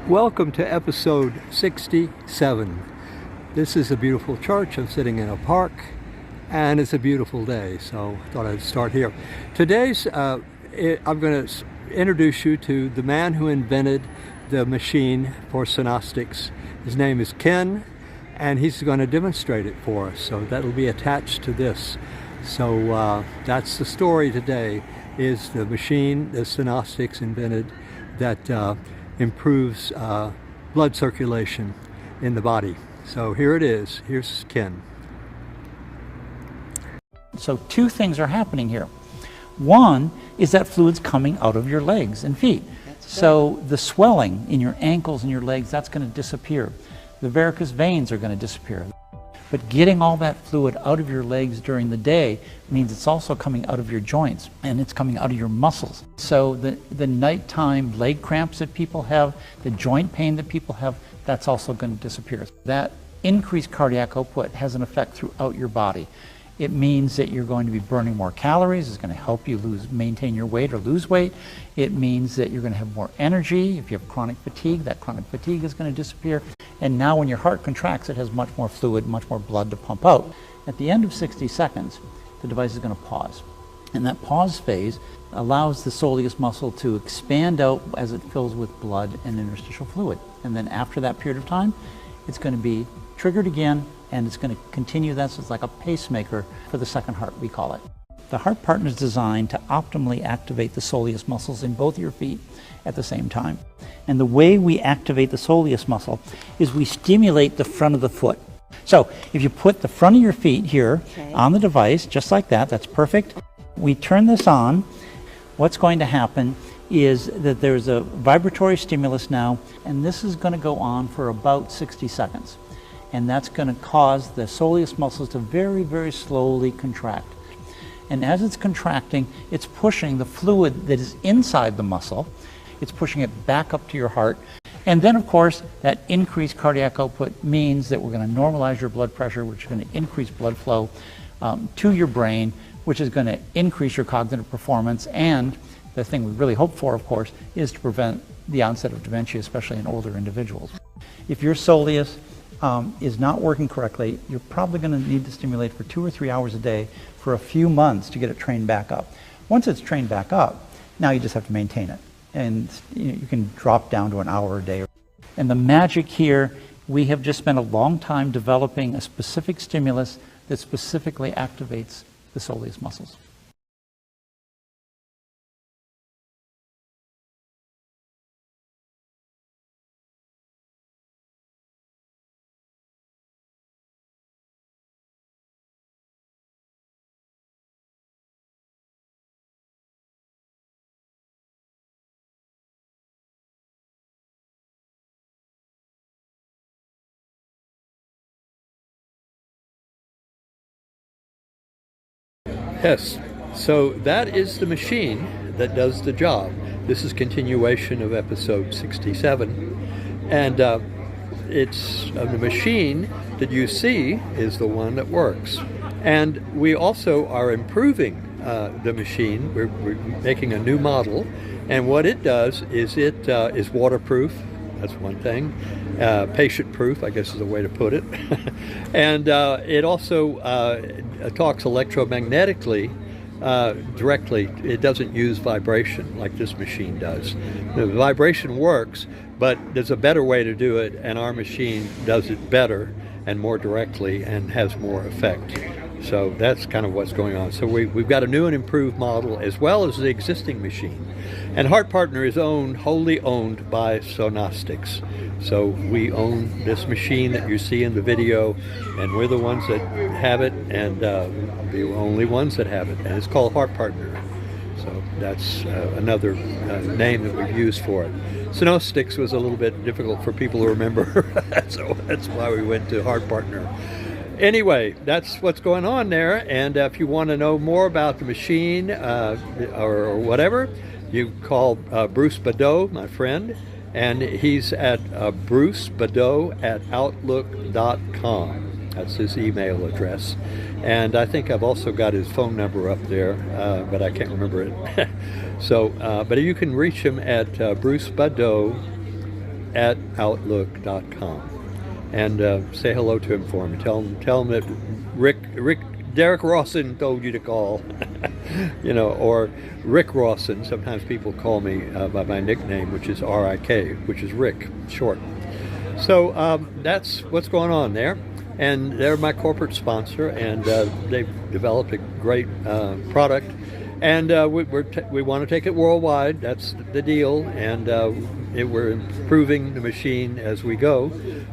Welcome to episode 67. This is a beautiful church. I'm sitting in a park and it's a beautiful day, so I thought I'd start here. Today's, I'm going to introduce you to the man who invented the machine for Sonostics. His name is Ken, and he's going to demonstrate it for us, so that'll be attached to this. So that's the story today, is the machine that Sonostics invented that improves blood circulation in the body. So here it is. Here's Ken. So two things are happening here. One is that fluid's coming out of your legs and feet. So the swelling in your ankles and your legs, that's going to disappear. The varicose veins are going to disappear. But getting all that fluid out of your legs during the day means it's also coming out of your joints and it's coming out of your muscles. So the nighttime leg cramps that people have, the joint pain that people have, that's also going to disappear. That increased cardiac output has an effect throughout your body. It means that you're going to be burning more calories. It's going to help you maintain your weight or lose weight. It means that you're going to have more energy. If you have chronic fatigue, that chronic fatigue is going to disappear. And now when your heart contracts, it has much more fluid, much more blood to pump out. At the end of 60 seconds, the device is going to pause. And that pause phase allows the soleus muscle to expand out as it fills with blood and interstitial fluid. And then after that period of time, it's going to be triggered again, and it's going to continue. That's like a pacemaker for the second heart, we call it. The Heart Partner is designed to optimally activate the soleus muscles in both your feet at the same time. And the way we activate the soleus muscle is we stimulate the front of the foot. So if you put the front of your feet here on the device, just like that, that's perfect. We turn this on. What's going to happen is that there's a vibratory stimulus now, and this is going to go on for about 60 seconds. And that's going to cause the soleus muscles to very, very slowly contract. And as it's contracting, it's pushing the fluid that is inside the muscle, it's pushing it back up to your heart. And then, of course, that increased cardiac output means that we're going to normalize your blood pressure, which is going to increase blood flow to your brain, which is going to increase your cognitive performance. And the thing we really hope for, of course, is to prevent the onset of dementia, especially in older individuals. If your soleus is not working correctly, you're probably going to need to stimulate for 2 or 3 hours a day for a few months to get it trained back up. Once it's trained back up, now you just have to maintain it. And you can drop down to an hour a day. And the magic here, we have just spent a long time developing a specific stimulus that specifically activates the soleus muscles. Yes, so that is the machine that does the job. This is continuation of episode 67. And it's the machine that you see is the one that works. And we also are improving the machine. We're making a new model. And what it does is it is waterproof. That's one thing. Patient-proof, I guess is a way to put it. And it also talks electromagnetically directly. It doesn't use vibration like this machine does. The vibration works, but there's a better way to do it, and our machine does it better and more directly and has more effect. So that's kind of what's going on. So we've got a new and improved model as well as the existing machine. And Heart Partner is wholly owned by Sonostics. So we own this machine that you see in the video, and we're the ones that have it, and the only ones that have it. And it's called Heart Partner. So that's another name that we've used for it. Sonostics was a little bit difficult for people to remember, so that's why we went to Heart Partner. Anyway, that's what's going on there, and if you want to know more about the machine or whatever, you call Bruce Badeau, my friend, and he's at brucebadeau@outlook.com. That's his email address. And I think I've also got his phone number up there, but I can't remember it. So, but you can reach him at Bruce Badeau outlook.com. And say hello to him for me. Tell him that Derek Rawson told you to call. Or Rick Rawson. Sometimes people call me by my nickname, which is R-I-K, which is Rick, short. So that's what's going on there. And they're my corporate sponsor, and they've developed a great product. And we want to take it worldwide. That's the deal. And we're improving the machine as we go.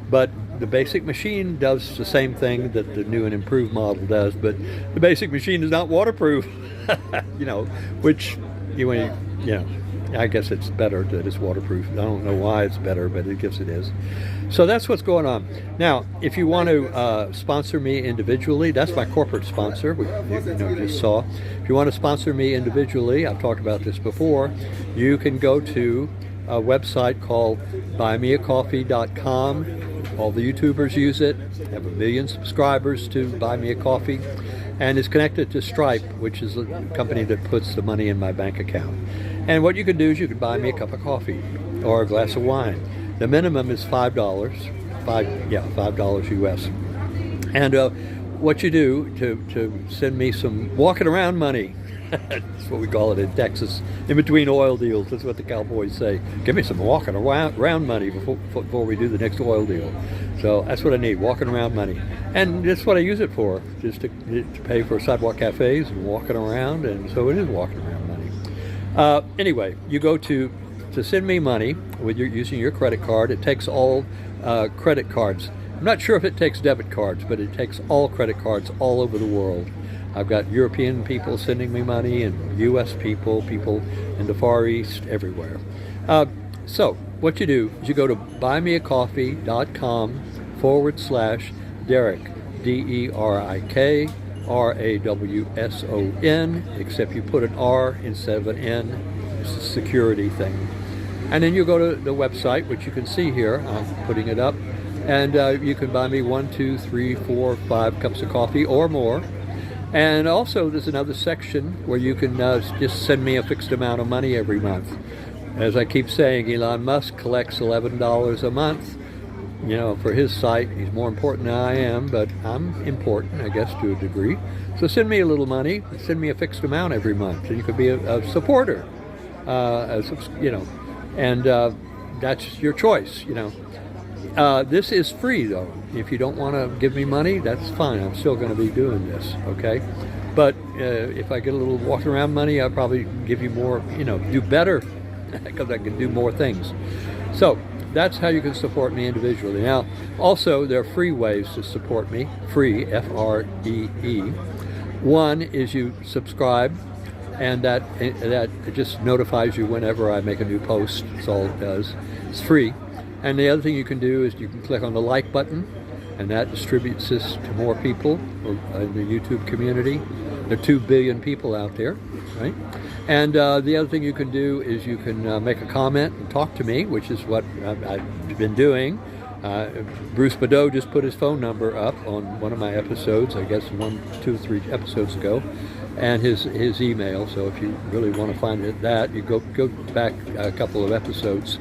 But the basic machine does the same thing that the new and improved model does. But the basic machine is not waterproof. Which I guess it's better that it's waterproof. I don't know why it's better, but I guess it is. So that's what's going on. Now, if you want to sponsor me individually, that's my corporate sponsor, you just saw. If you want to sponsor me individually, I've talked about this before, you can go to a website called buymeacoffee.com. All the YouTubers use it. I have 1 million subscribers to Buy Me a Coffee. And it's connected to Stripe, which is a company that puts the money in my bank account. And what you can do is you can buy me a cup of coffee or a glass of wine. The minimum is $5, $5 US. And what you do to send me some walking around money, that's what we call it in Texas, in between oil deals, that's what the cowboys say. Give me some walking around money before we do the next oil deal. So that's what I need, walking around money. And that's what I use it for, just to pay for sidewalk cafes and walking around, and so it is walking around money. Anyway, you go to send me money using your credit card. It takes all credit cards. I'm not sure if it takes debit cards, but it takes all credit cards all over the world. I've got European people sending me money, and U.S. people in the Far East, everywhere. So what you do is you go to buymeacoffee.com/Derek, DERIK, RAWSON, except you put an R instead of an N. It's a security thing. And then you go to the website, which you can see here. I'm putting it up. And you can buy me 1, 2, 3, 4, 5 cups of coffee or more. And also there's another section where you can just send me a fixed amount of money every month. As I keep saying, Elon Musk collects $11 a month. For his site, he's more important than I am, but I'm important, I guess, to a degree. So send me a little money, send me a fixed amount every month, and you could be a supporter, and that's your choice, This is free, though. If you don't want to give me money, that's fine. I'm still going to be doing this, okay? But if I get a little walking around money, I'll probably give you more, do better, because I can do more things. So that's how you can support me individually. Now, also, there are free ways to support me. Free, F-R-E-E. One is you subscribe, and that just notifies you whenever I make a new post. That's all it does. It's free. And the other thing you can do is you can click on the like button, and that distributes this to more people in the YouTube community. There are 2 billion people out there, right? And the other thing you can do is you can make a comment and talk to me, which is what I've been doing. Bruce Badeau just put his phone number up on one of my episodes, I guess 1, 2, 3 episodes ago, and his email. So if you really want to find that, you go back a couple of episodes.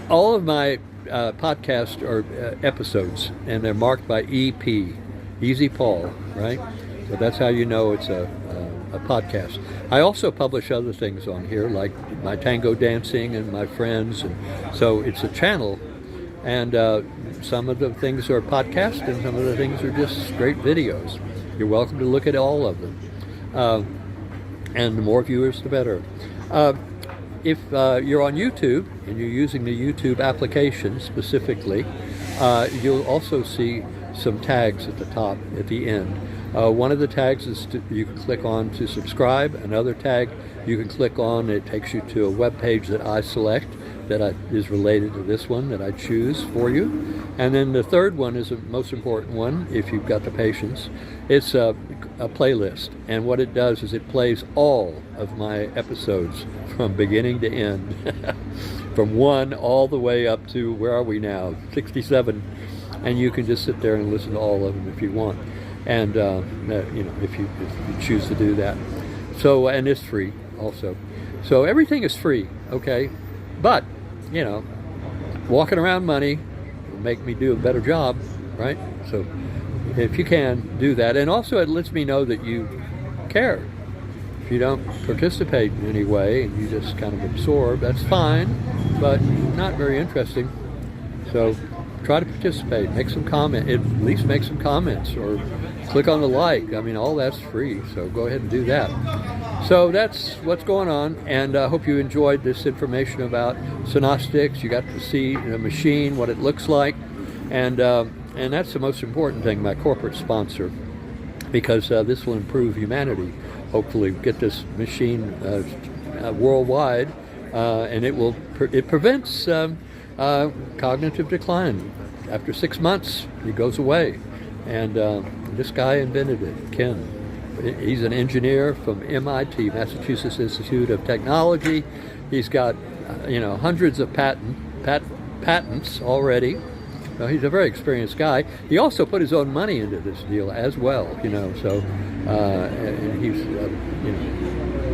All of my podcasts are episodes, and they're marked by EP, Easy Paul, right? So that's how you know it's a podcast. I also publish other things on here, like my tango dancing and my friends, and so it's a channel. And some of the things are podcasts, and some of the things are just straight videos. You're welcome to look at all of them, and the more viewers, the better. If you're on YouTube and you're using the YouTube application specifically, you'll also see some tags at the top, at the end. One of the tags is you can click on to subscribe. Another tag you can click on, it takes you to a web page that I select that is related to this one that I choose for you. And then the third one is the most important one, if you've got the patience. It's a playlist, and what it does is it plays all of my episodes from beginning to end, from 1 all the way up to, where are we now, 67, and you can just sit there and listen to all of them if you want, and if you choose to do that. So, and it's free also. So everything is free, okay? But walking around money will make me do a better job, right? So if you can, do that. And also it lets me know that you care. If you don't participate in any way and you just kind of absorb, that's fine, but not very interesting. So try to participate, make some comment, at least make some comments, or click on the like. I mean, all that's free, so go ahead and do that. So that's what's going on, and I hope you enjoyed this information about Sonostics. You got to see the machine, what it looks like, and that's the most important thing, my corporate sponsor, because this will improve humanity. Hopefully get this machine worldwide, and it prevents cognitive decline. After 6 months, it goes away, and this guy invented it, Ken. He's an engineer from MIT, Massachusetts Institute of Technology. He's got hundreds of patents already. He's a very experienced guy. He also put his own money into this deal as well, so and he's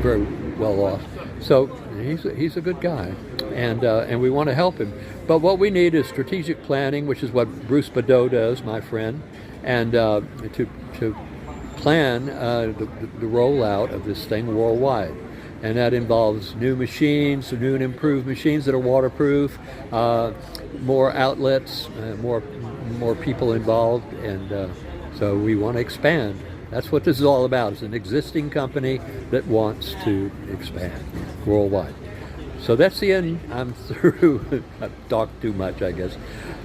very well off. So he's a good guy, and we want to help him. But what we need is strategic planning, which is what Bruce Badeau does, my friend, and to plan the rollout of this thing worldwide. And that involves new machines, new and improved machines that are waterproof, more outlets, more people involved, and so we want to expand. That's what this is all about. It's an existing company that wants to expand worldwide. So that's the end. I'm through. I've talked too much, I guess.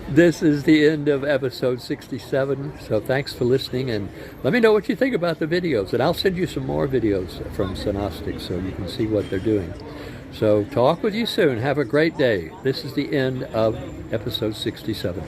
This is the end of episode 67. So thanks for listening, and let me know what you think about the videos. And I'll send you some more videos from Sonostics so you can see what they're doing. So talk with you soon. Have a great day. This is the end of episode 67.